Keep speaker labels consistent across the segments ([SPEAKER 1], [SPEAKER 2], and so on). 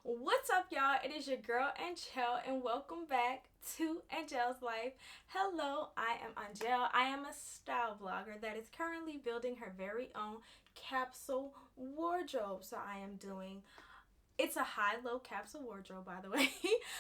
[SPEAKER 1] What's up, y'all? It is your girl Angelle, and welcome back to Angelle's Life. Hello, I am Angelle. I am a style blogger that is currently building her very own capsule wardrobe. So I am doing it's a high-low capsule wardrobe, by the way.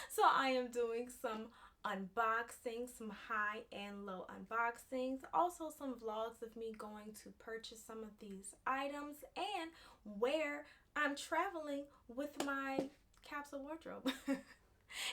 [SPEAKER 1] So I am doing some unboxing, some high and low unboxings, also some vlogs of me going to purchase some of these items and where I'm traveling with my capsule wardrobe.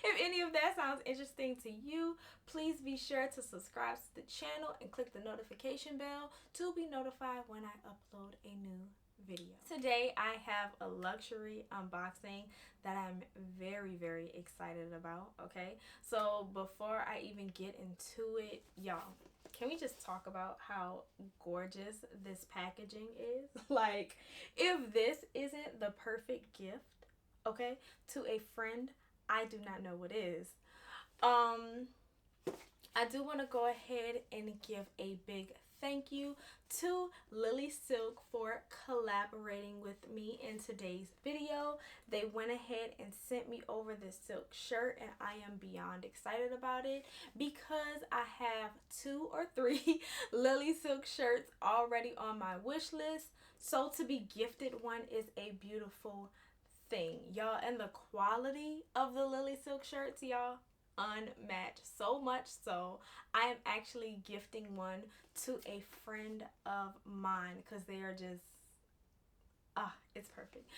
[SPEAKER 1] If any of that sounds interesting to you, please be sure to subscribe to the channel and click the notification bell to be notified when I upload a new video. Today I have a luxury unboxing that I'm very excited about. Okay, so before I even get into it, y'all, can we just talk about how gorgeous this packaging is? Like, if this isn't the perfect gift, okay, to a friend, I do not know what is. Um, I do want to go ahead and give a big thank you to Lily Silk for collaborating with me in today's video. They went ahead and sent me over this silk shirt, and I am beyond excited about it because I have 2 or 3 Lily Silk shirts already on my wish list. So to be gifted one is a beautiful thing, y'all. And the quality of the Lily Silk shirts, y'all, unmatched. So much so I am actually gifting one to a friend of mine because they are just it's perfect.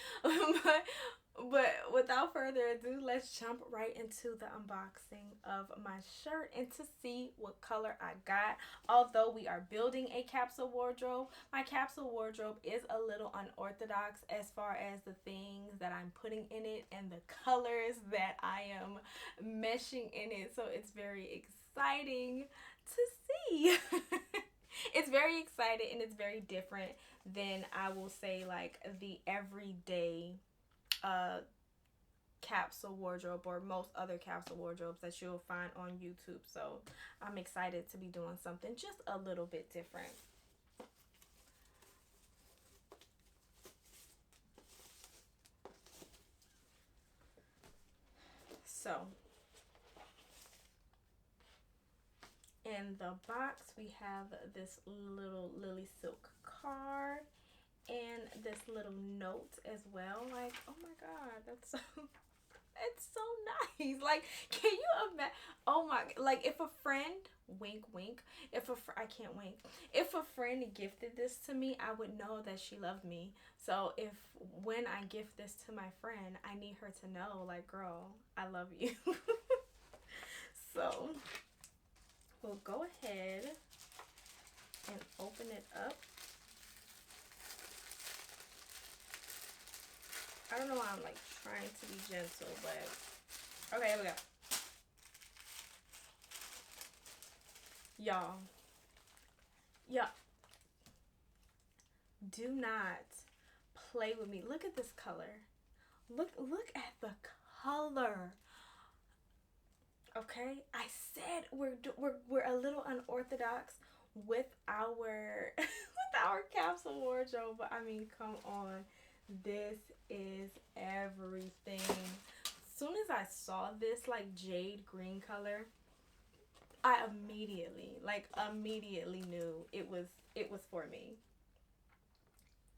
[SPEAKER 1] but without further ado, let's jump right into the unboxing of my shirt and to see what color I got. Although we are building a capsule wardrobe, my capsule wardrobe is a little unorthodox as far as the things that I'm putting in it and the colors that I am meshing in it. So it's very exciting to see. It's very exciting and it's very different than, I will say, like the everyday capsule wardrobe or most other capsule wardrobes that you'll find on YouTube. So I'm excited to be doing something just a little bit different. So in the box we have this little Lily Silk card and this little note as well. Like, oh my god, that's so it's so nice. Like, can you imagine? Oh my, like if a friend, wink wink, I can't wink, if a friend gifted this to me, I would know that she loved me. So if when I gift this to my friend, I need her to know, like, girl, I love you. So we'll go ahead and open it up. I don't know why I'm like trying to be gentle, but okay, here we go. Y'all, yeah, do not play with me. Look at this color. Look at the color. Okay, I said we're a little unorthodox with our with our capsule wardrobe, but I mean, come on, this is everything. As soon as I saw this like jade green color, I immediately knew it was for me.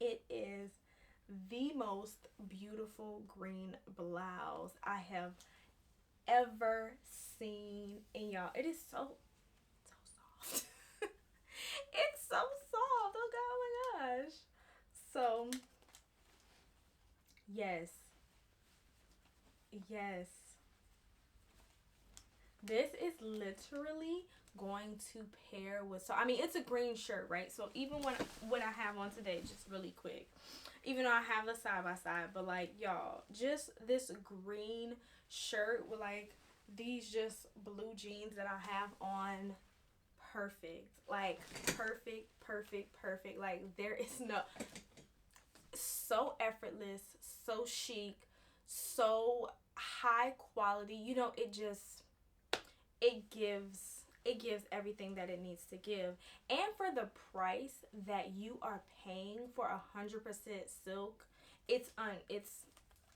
[SPEAKER 1] It is the most beautiful green blouse I have ever seen, and y'all, it is so soft. It's so soft. Oh god, oh my gosh. So yes, yes, this is literally going to pair with, so I mean, it's a green shirt, right? So even when I have on today, just really quick, even though I have the side by side, but like, y'all, just this green shirt with like these just blue jeans that I have on, perfect. Like, perfect. Like, there is no, so effortless, so chic, so high quality. You know, it gives everything that it needs to give. And for the price that you are paying for 100% silk, it's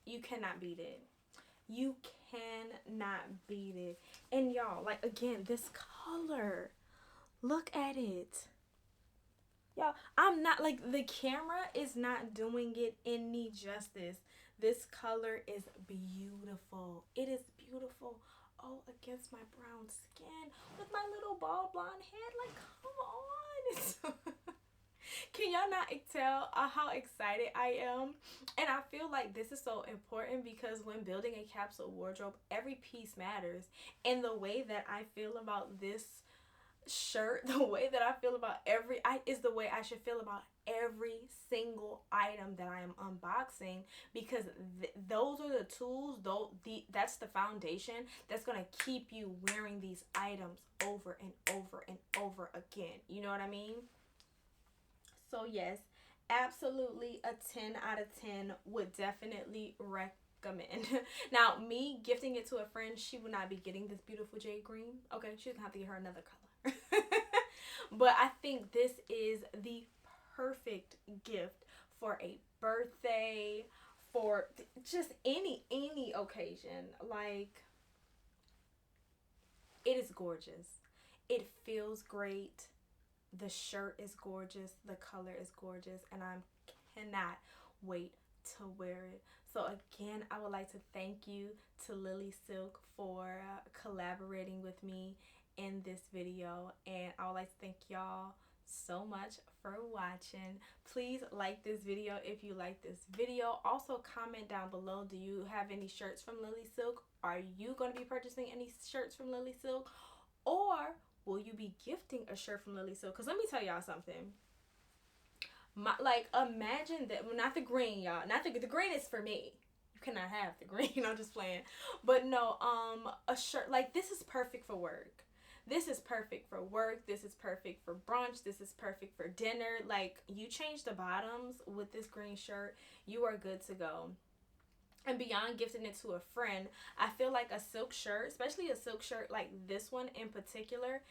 [SPEAKER 1] You cannot beat it. You cannot beat it. And y'all, like, again, this color, look at it. Y'all, I'm not, like, the camera is not doing it any justice. This color is beautiful. It is beautiful. Oh, against my brown skin with my little bald blonde head. Like, come on. Can y'all not tell how excited I am? And I feel like this is so important because when building a capsule wardrobe, every piece matters. And the way that I feel about this shirt, the way that I feel about is the way I should feel about every single item that I am unboxing, because those are the tools, that's the foundation that's going to keep you wearing these items over and over and over again. You know what I mean? So yes, absolutely a 10 out of 10, would definitely recommend. Now, me gifting it to a friend, she would not be getting this beautiful jade green. Okay, she's gonna have to get her another color. But I think this is the perfect gift for a birthday, for just any occasion. Like, it is gorgeous. It feels great. The shirt is gorgeous. The color is gorgeous. And I cannot wait to wear it. So again, I would like to thank you to Lily Silk for collaborating with me in this video. And I would like to thank y'all so much for watching. Please like this video if you like this video. Also, comment down below, do you have any shirts from Lily Silk? Are you going to be purchasing any shirts from Lily Silk? Or will you be gifting a shirt from Lily Silk? Because let me tell y'all something. Imagine that. Well, not the green, y'all. Not the green is for me. You cannot have the green. I'm just playing. But no, a shirt like this is perfect for work. This is perfect for work. This is perfect for brunch. This is perfect for dinner. Like, you change the bottoms with this green shirt, you are good to go. And beyond gifting it to a friend, I feel like a silk shirt, especially a silk shirt like this one in particular,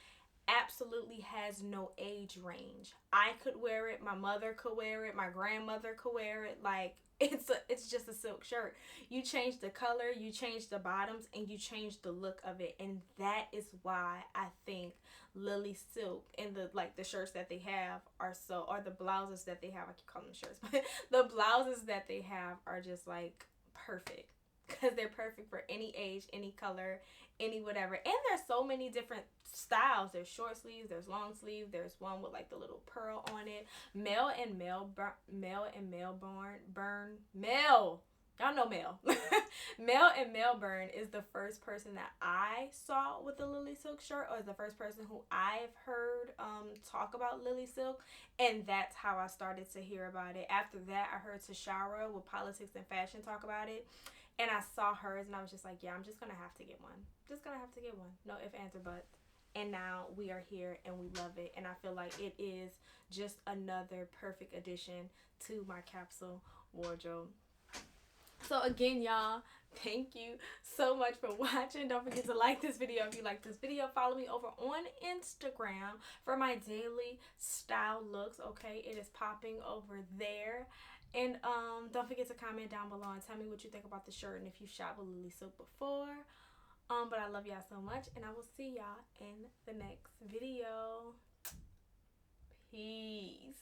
[SPEAKER 1] absolutely has no age range. I could wear it, my mother could wear it, my grandmother could wear it. Like, it's just a silk shirt. You change the color, you change the bottoms, and you change the look of it. And that is why I think Lily Silk and the shirts that they have or the blouses that they have, I keep calling them shirts, but the blouses that they have are just like perfect, because they're perfect for any age, any color, any whatever. And there's so many different styles. There's short sleeves, there's long sleeve, there's one with like the little pearl on it. Mel and Melbourne, y'all know Mel. Mel and Melbourne is the first person that I saw with the Lily Silk shirt, or is the first person who I've heard talk about Lily Silk, and that's how I started to hear about it. After that, I heard Tashara with Politics and Fashion talk about it, and I saw hers, and I was just like, yeah, I'm just gonna have to get one. Just gonna have to get one. No ifs, ands, or buts. And now we are here and we love it, and I feel like it is just another perfect addition to my capsule wardrobe. So again, y'all, thank you so much for watching. Don't forget to like this video if you like this video. Follow me over on Instagram for my daily style looks. Okay, it is popping over there. And don't forget to comment down below and tell me what you think about the shirt and if you shop with Lily Silk before. But I love y'all so much, and I will see y'all in the next video. Peace.